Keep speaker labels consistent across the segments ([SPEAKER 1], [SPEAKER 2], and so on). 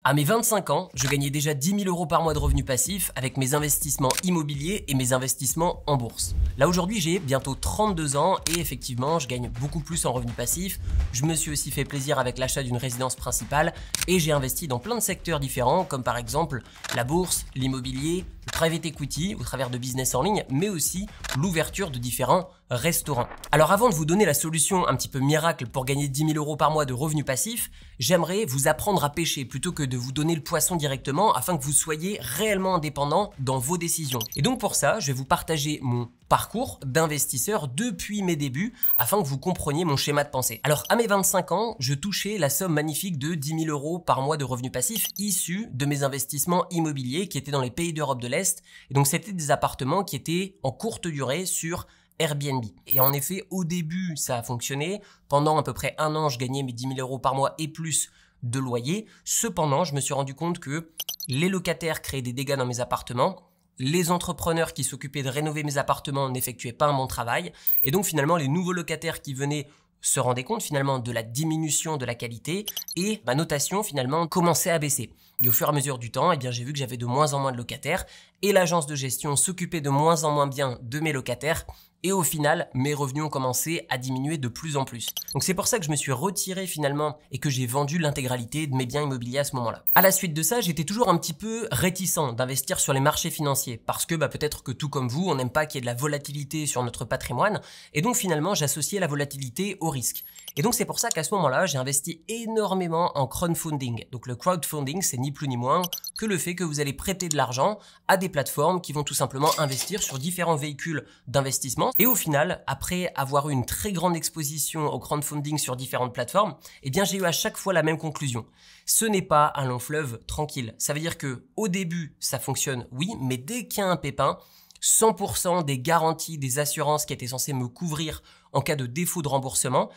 [SPEAKER 1] À mes 25 ans, je gagnais déjà 10 000 € par mois de revenus passifs avec mes investissements immobiliers et mes investissements en bourse. Là aujourd'hui, j'ai bientôt 32 ans et effectivement, je gagne beaucoup plus en revenus passifs. Je me suis aussi fait plaisir avec l'achat d'une résidence principale et j'ai investi dans plein de secteurs différents comme par exemple la bourse, l'immobilier, le private equity au travers de business en ligne, mais aussi l'ouverture de différents restaurants. Alors avant de vous donner la solution un petit peu miracle pour gagner 10 000 € par mois de revenus passifs, j'aimerais vous apprendre à pêcher plutôt que de vous donner le poisson directement afin que vous soyez réellement indépendant dans vos décisions. Et donc pour ça, je vais vous partager mon parcours d'investisseur depuis mes débuts afin que vous compreniez mon schéma de pensée. Alors à mes 25 ans, je touchais la somme magnifique de 10 000 € par mois de revenus passifs issus de mes investissements immobiliers qui étaient dans les pays d'Europe de l'Est. Et donc c'était des appartements qui étaient en courte durée sur Airbnb. Et en effet, au début, ça a fonctionné. Pendant à peu près un an, je gagnais mes 10 000 € par mois et plus de loyer. Cependant, je me suis rendu compte que les locataires créaient des dégâts dans mes appartements. Les entrepreneurs qui s'occupaient de rénover mes appartements n'effectuaient pas un bon travail. Et donc finalement, les nouveaux locataires qui venaient se rendaient compte finalement de la diminution de la qualité et ma notation finalement commençait à baisser. Et au fur et à mesure du temps, j'ai vu que j'avais de moins en moins de locataires et l'agence de gestion s'occupait de moins en moins bien de mes locataires. Et au final, mes revenus ont commencé à diminuer de plus en plus. Donc c'est pour ça que je me suis retiré finalement et que j'ai vendu l'intégralité de mes biens immobiliers à ce moment-là. À la suite de ça, j'étais toujours un petit peu réticent d'investir sur les marchés financiers parce que peut-être que tout comme vous, on n'aime pas qu'il y ait de la volatilité sur notre patrimoine. Et donc finalement, j'associais la volatilité au risque. Et donc c'est pour ça qu'à ce moment-là, j'ai investi énormément en crowdfunding. Donc le crowdfunding, c'est ni plus ni moins que le fait que vous allez prêter de l'argent à des plateformes qui vont tout simplement investir sur différents véhicules d'investissement. Et au final, après avoir eu une très grande exposition au crowdfunding sur différentes plateformes, j'ai eu à chaque fois la même conclusion. Ce n'est pas un long fleuve tranquille. Ça veut dire que au début, ça fonctionne, oui, mais dès qu'il y a un pépin, 100% des garanties, des assurances qui étaient censées me couvrir en cas de défaut de remboursement,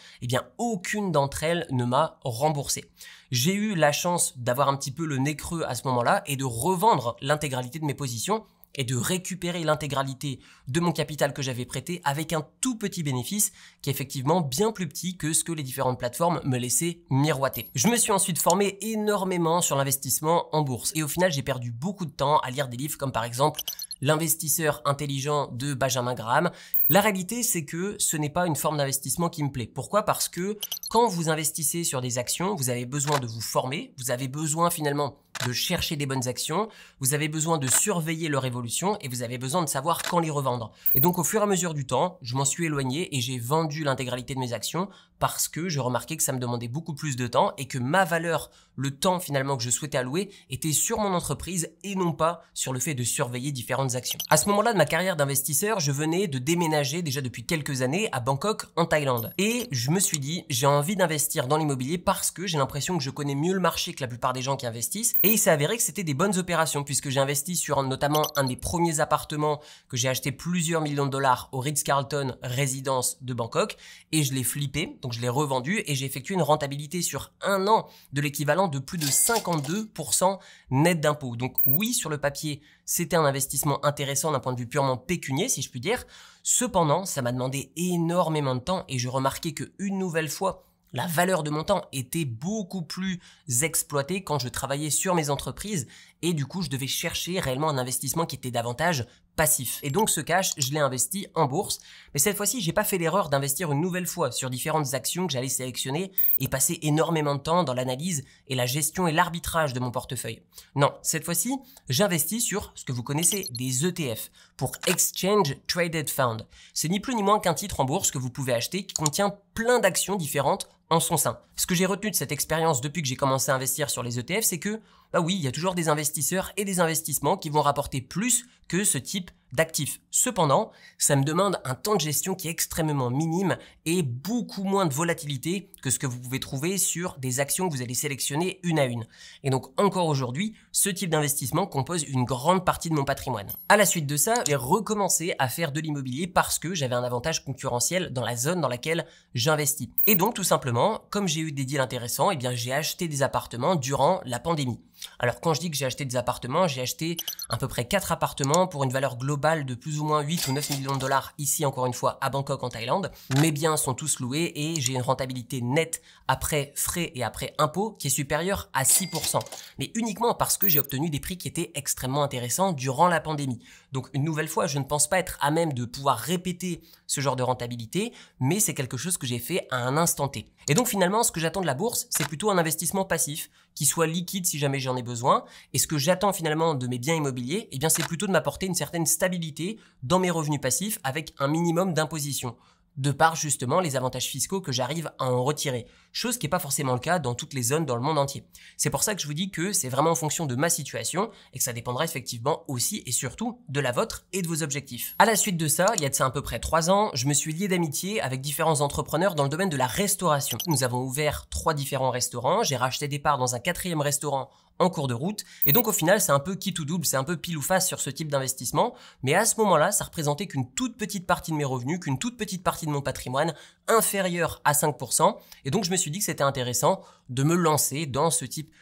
[SPEAKER 1] aucune d'entre elles ne m'a remboursé. J'ai eu la chance d'avoir un petit peu le nez creux à ce moment-là et de revendre l'intégralité de mes positions et de récupérer l'intégralité de mon capital que j'avais prêté avec un tout petit bénéfice qui est effectivement bien plus petit que ce que les différentes plateformes me laissaient miroiter. Je me suis ensuite formé énormément sur l'investissement en bourse et au final j'ai perdu beaucoup de temps à lire des livres comme par exemple L'investisseur intelligent de Benjamin Graham. La réalité, c'est que ce n'est pas une forme d'investissement qui me plaît. Pourquoi ? Parce que quand vous investissez sur des actions, vous avez besoin de vous former, vous avez besoin finalement de chercher des bonnes actions, vous avez besoin de surveiller leur évolution et vous avez besoin de savoir quand les revendre. Et donc au fur et à mesure du temps, je m'en suis éloigné et j'ai vendu l'intégralité de mes actions parce que je remarquais que ça me demandait beaucoup plus de temps et que ma valeur, le temps finalement que je souhaitais allouer, était sur mon entreprise et non pas sur le fait de surveiller différentes actions. À ce moment-là de ma carrière d'investisseur, je venais de déménager déjà depuis quelques années à Bangkok en Thaïlande. Et je me suis dit, j'ai envie d'investir dans l'immobilier parce que j'ai l'impression que je connais mieux le marché que la plupart des gens qui investissent. Et il s'est avéré que c'était des bonnes opérations puisque j'ai investi sur notamment un des premiers appartements que j'ai acheté plusieurs millions de dollars au Ritz-Carlton résidence de Bangkok et je l'ai flippé, donc je l'ai revendu et j'ai effectué une rentabilité sur un an de l'équivalent de plus de 52% net d'impôts. Donc oui, sur le papier, c'était un investissement intéressant d'un point de vue purement pécunier, si je puis dire. Cependant, ça m'a demandé énormément de temps et je remarquais que une nouvelle fois, la valeur de mon temps était beaucoup plus exploitée quand je travaillais sur mes entreprises et du coup, je devais chercher réellement un investissement qui était davantage passif. Et donc ce cash, je l'ai investi en bourse. Mais cette fois-ci, j'ai pas fait l'erreur d'investir une nouvelle fois sur différentes actions que j'allais sélectionner et passer énormément de temps dans l'analyse et la gestion et l'arbitrage de mon portefeuille. Non, cette fois-ci, j'investis sur ce que vous connaissez, des ETF, pour Exchange Traded Fund. C'est ni plus ni moins qu'un titre en bourse que vous pouvez acheter qui contient plein d'actions différentes en son sein. Ce que j'ai retenu de cette expérience depuis que j'ai commencé à investir sur les ETF, c'est que, oui, il y a toujours des investisseurs et des investissements qui vont rapporter plus que ce type d'actifs. Cependant, ça me demande un temps de gestion qui est extrêmement minime et beaucoup moins de volatilité que ce que vous pouvez trouver sur des actions que vous allez sélectionner une à une. Et donc encore aujourd'hui, ce type d'investissement compose une grande partie de mon patrimoine. À la suite de ça, j'ai recommencé à faire de l'immobilier parce que j'avais un avantage concurrentiel dans la zone dans laquelle j'investis. Et donc tout simplement, comme j'ai eu des deals intéressants, j'ai acheté des appartements durant la pandémie. Alors quand je dis que j'ai acheté des appartements, j'ai acheté à peu près 4 appartements pour une valeur globale de plus ou moins 8 ou 9 millions de dollars ici encore une fois à Bangkok en Thaïlande. Mes biens sont tous loués et j'ai une rentabilité nette après frais et après impôts qui est supérieure à 6%. Mais uniquement parce que j'ai obtenu des prix qui étaient extrêmement intéressants durant la pandémie. Donc une nouvelle fois, je ne pense pas être à même de pouvoir répéter ce genre de rentabilité, mais c'est quelque chose que j'ai fait à un instant T. Et donc finalement, ce que j'attends de la bourse, c'est plutôt un investissement passif, qui soit liquide si jamais j'en ai besoin. Et ce que j'attends finalement de mes biens immobiliers, eh bien c'est plutôt de m'apporter une certaine stabilité dans mes revenus passifs avec un minimum d'imposition, de par justement les avantages fiscaux que j'arrive à en retirer. Chose qui n'est pas forcément le cas dans toutes les zones dans le monde entier. C'est pour ça que je vous dis que c'est vraiment en fonction de ma situation et que ça dépendra effectivement aussi et surtout de la vôtre et de vos objectifs. À la suite de ça, il y a de ça à peu près 3 ans, je me suis lié d'amitié avec différents entrepreneurs dans le domaine de la restauration. Nous avons ouvert 3 différents restaurants, j'ai racheté des parts dans un 4e restaurant en cours de route. Et donc au final, c'est un peu qui tout double, c'est un peu pile ou face sur ce type d'investissement. Mais à ce moment-là, ça représentait qu'une toute petite partie de mes revenus, qu'une toute petite partie de mon patrimoine, inférieure à 5%. Et donc je me suis dit que c'était intéressant de me lancer dans ce type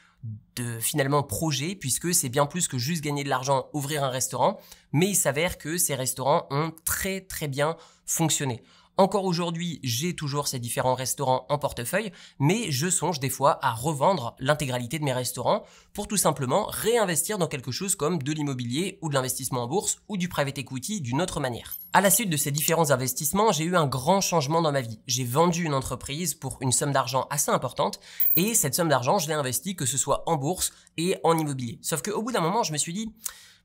[SPEAKER 1] de finalement projet, puisque c'est bien plus que juste gagner de l'argent, ouvrir un restaurant. Mais il s'avère que ces restaurants ont très bien fonctionné. Encore aujourd'hui, j'ai toujours ces différents restaurants en portefeuille, mais je songe des fois à revendre l'intégralité de mes restaurants pour tout simplement réinvestir dans quelque chose comme de l'immobilier ou de l'investissement en bourse ou du private equity d'une autre manière. À la suite de ces différents investissements, j'ai eu un grand changement dans ma vie. J'ai vendu une entreprise pour une somme d'argent assez importante et cette somme d'argent, je l'ai investie que ce soit en bourse et en immobilier. Sauf qu'au bout d'un moment, je me suis dit,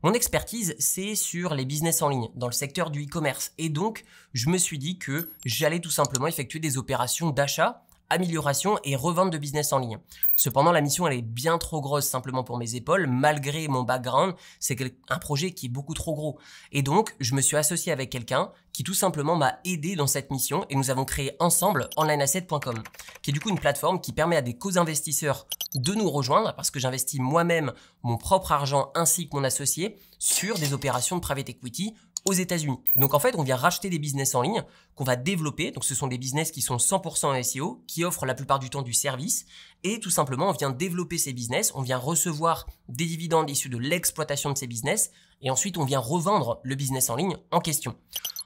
[SPEAKER 1] mon expertise, c'est sur les business en ligne, dans le secteur du e-commerce. Et donc, je me suis dit que j'allais tout simplement effectuer des opérations d'achat, amélioration et revente de business en ligne. Cependant, la mission, elle est bien trop grosse simplement pour mes épaules. Malgré mon background, c'est un projet qui est beaucoup trop gros. Et donc, je me suis associé avec quelqu'un qui tout simplement m'a aidé dans cette mission et nous avons créé ensemble onlineasset.com, qui est du coup une plateforme qui permet à des co-investisseurs de nous rejoindre parce que j'investis moi-même mon propre argent ainsi que mon associé sur des opérations de private equity aux États-Unis. Donc en fait, on vient racheter des business en ligne qu'on va développer. Donc ce sont des business qui sont 100% en SEO, qui offrent la plupart du temps du service. Et tout simplement, on vient développer ces business, on vient recevoir des dividendes issus de l'exploitation de ces business. Et ensuite, on vient revendre le business en ligne en question.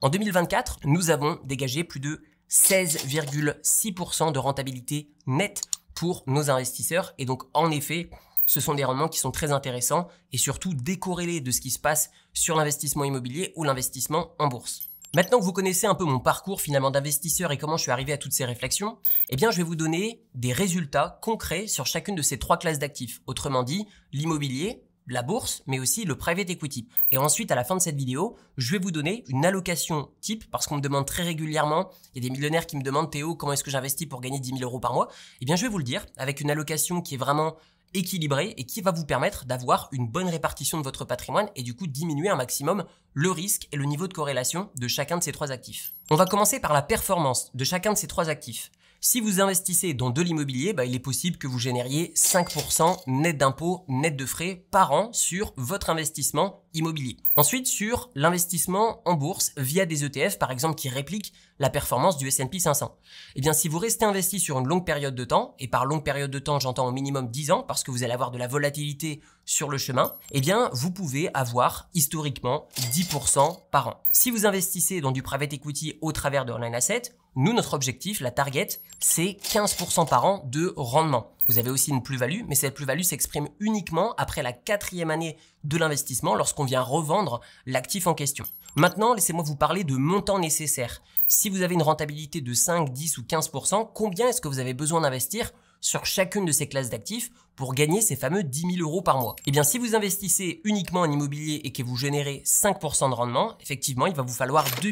[SPEAKER 1] En 2024, nous avons dégagé plus de 16,6% de rentabilité nette pour nos investisseurs. Et donc, en effet, ce sont des rendements qui sont très intéressants et surtout décorrélés de ce qui se passe sur l'investissement immobilier ou l'investissement en bourse. Maintenant que vous connaissez un peu mon parcours finalement d'investisseur et comment je suis arrivé à toutes ces réflexions, eh bien je vais vous donner des résultats concrets sur chacune de ces 3 classes d'actifs. Autrement dit, l'immobilier, la bourse, mais aussi le private equity. Et ensuite, à la fin de cette vidéo, je vais vous donner une allocation type parce qu'on me demande très régulièrement, il y a des millionnaires qui me demandent Théo, comment est-ce que j'investis pour gagner 10 000 euros par mois? Eh bien je vais vous le dire, avec une allocation qui est vraiment équilibré et qui va vous permettre d'avoir une bonne répartition de votre patrimoine et du coup diminuer un maximum le risque et le niveau de corrélation de chacun de ces 3 actifs. On va commencer par la performance de chacun de ces 3 actifs. Si vous investissez dans de l'immobilier, il est possible que vous génériez 5% net d'impôts, net de frais par an sur votre investissement immobilier. Ensuite, sur l'investissement en bourse via des ETF, par exemple, qui répliquent la performance du S&P 500. Eh bien, si vous restez investi sur une longue période de temps, et par longue période de temps, j'entends au minimum 10 ans, parce que vous allez avoir de la volatilité sur le chemin, eh bien, vous pouvez avoir historiquement 10% par an. Si vous investissez dans du private equity au travers de Online Asset, nous, notre objectif, la target, c'est 15% par an de rendement. Vous avez aussi une plus-value, mais cette plus-value s'exprime uniquement après la 4e année de l'investissement lorsqu'on vient revendre l'actif en question. Maintenant, laissez-moi vous parler de montant nécessaire. Si vous avez une rentabilité de 5, 10 ou 15%, combien est-ce que vous avez besoin d'investir sur chacune de ces classes d'actifs pour gagner ces fameux 10 000 euros par mois? Eh bien, si vous investissez uniquement en immobilier et que vous générez 5% de rendement, effectivement, il va vous falloir 2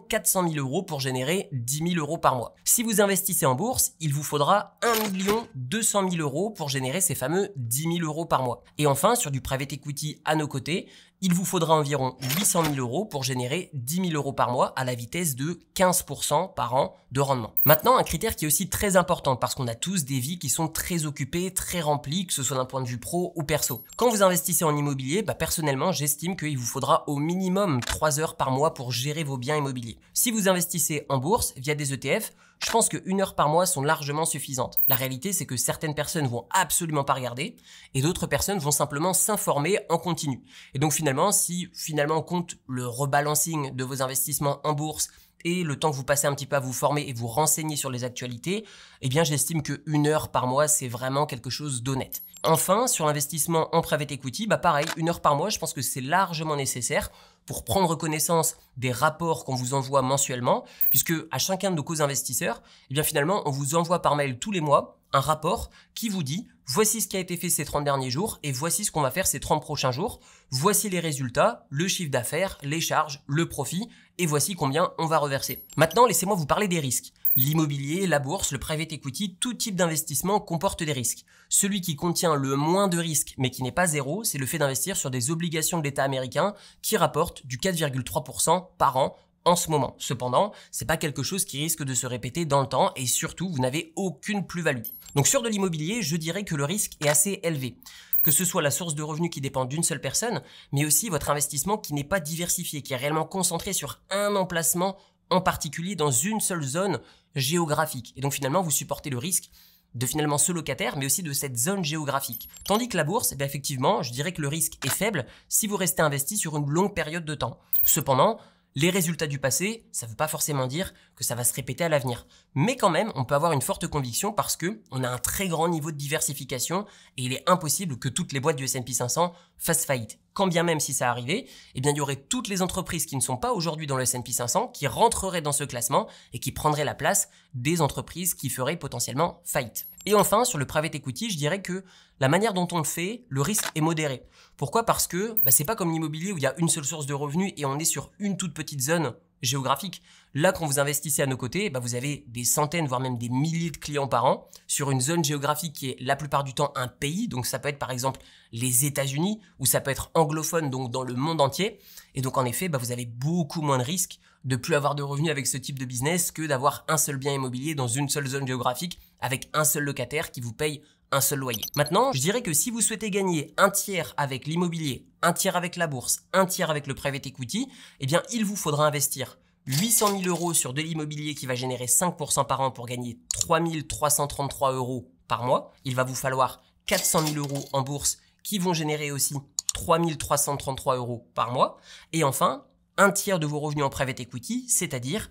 [SPEAKER 1] 400 000 euros pour générer 10 000 euros par mois. Si vous investissez en bourse, il vous faudra 1 200 000 euros pour générer ces fameux 10 000 euros par mois. Et enfin, sur du private equity à nos côtés, il vous faudra environ 800 000 euros pour générer 10 000 euros par mois à la vitesse de 15% par an de rendement. Maintenant, un critère qui est aussi très important parce qu'on a tous des vies qui sont très occupées, très remplies, que ce soit d'un point de vue pro ou perso. Quand vous investissez en immobilier, personnellement, j'estime qu'il vous faudra au minimum 3 heures par mois pour gérer vos biens immobiliers. Si vous investissez en bourse via des ETF, je pense que 1 heure par mois sont largement suffisantes. La réalité, c'est que certaines personnes vont absolument pas regarder et d'autres personnes vont simplement s'informer en continu. Et donc finalement, si on compte le rebalancing de vos investissements en bourse et le temps que vous passez un petit peu à vous former et vous renseigner sur les actualités, eh bien j'estime que 1 heure par mois, c'est vraiment quelque chose d'honnête. Enfin, sur l'investissement en private equity, pareil, 1 heure par mois, je pense que c'est largement nécessaire pour prendre connaissance des rapports qu'on vous envoie mensuellement, puisque à chacun de nos co-investisseurs, eh bien finalement, on vous envoie par mail tous les mois un rapport qui vous dit voici ce qui a été fait ces 30 derniers jours et voici ce qu'on va faire ces 30 prochains jours. Voici les résultats, le chiffre d'affaires, les charges, le profit et voici combien on va reverser. Maintenant, laissez-moi vous parler des risques. L'immobilier, la bourse, le private equity, tout type d'investissement comporte des risques. Celui qui contient le moins de risques, mais qui n'est pas zéro, c'est le fait d'investir sur des obligations de l'État américain qui rapportent du 4,3% par an en ce moment. Cependant, c'est pas quelque chose qui risque de se répéter dans le temps et surtout, vous n'avez aucune plus-value. Donc sur de l'immobilier, je dirais que le risque est assez élevé. Que ce soit la source de revenus qui dépend d'une seule personne, mais aussi votre investissement qui n'est pas diversifié, qui est réellement concentré sur un emplacement en particulier dans une seule zone géographique. Et donc finalement, vous supportez le risque de finalement ce locataire, mais aussi de cette zone géographique. Tandis que la bourse, effectivement, je dirais que le risque est faible si vous restez investi sur une longue période de temps. Cependant, les résultats du passé, ça ne veut pas forcément dire que ça va se répéter à l'avenir. Mais quand même, on peut avoir une forte conviction parce que on a un très grand niveau de diversification et il est impossible que toutes les boîtes du S&P 500 fassent faillite. Quand bien même si ça arrivait, eh bien il y aurait toutes les entreprises qui ne sont pas aujourd'hui dans le S&P 500 qui rentreraient dans ce classement et qui prendraient la place des entreprises qui feraient potentiellement faillite. Et enfin, sur le private equity, je dirais que la manière dont on le fait, le risque est modéré. Pourquoi ? Parce que c'est pas comme l'immobilier où il y a une seule source de revenus et on est sur une toute petite zone géographique. Là, quand vous investissez à nos côtés, vous avez des centaines, voire même des milliers de clients par an sur une zone géographique qui est la plupart du temps un pays. Donc ça peut être par exemple les États-Unis ou ça peut être anglophone, donc dans le monde entier. Et donc en effet, vous avez beaucoup moins de risques de plus avoir de revenus avec ce type de business que d'avoir un seul bien immobilier dans une seule zone géographique avec un seul locataire qui vous paye un seul loyer. Maintenant, je dirais que si vous souhaitez gagner un tiers avec l'immobilier, un tiers avec la bourse, un tiers avec le private equity, eh bien, il vous faudra investir 800 000 € sur de l'immobilier qui va générer 5% par an pour gagner 3 333 € par mois. Il va vous falloir 400 000 € en bourse qui vont générer aussi 3 333 € par mois. Et enfin, un tiers de vos revenus en private equity, c'est-à-dire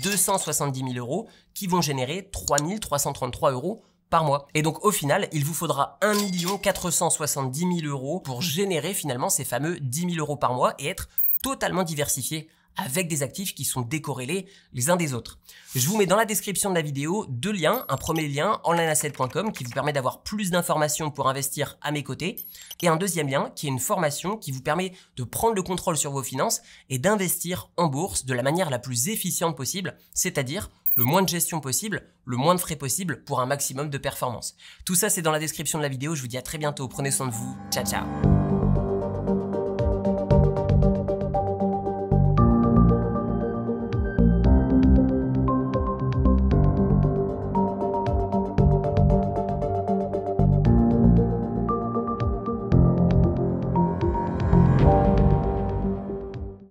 [SPEAKER 1] 270 000 € qui vont générer 3 333 € par mois. Et donc au final, il vous faudra 1 470 000 € pour générer finalement ces fameux 10 000 € par mois et être totalement diversifié avec des actifs qui sont décorrélés les uns des autres. Je vous mets dans la description de la vidéo 2 liens. Un premier lien, onlineasset.com, qui vous permet d'avoir plus d'informations pour investir à mes côtés. Et un deuxième lien, qui est une formation qui vous permet de prendre le contrôle sur vos finances et d'investir en bourse de la manière la plus efficiente possible, c'est-à-dire le moins de gestion possible, le moins de frais possible pour un maximum de performance. Tout ça, c'est dans la description de la vidéo. Je vous dis à très bientôt. Prenez soin de vous. Ciao, ciao.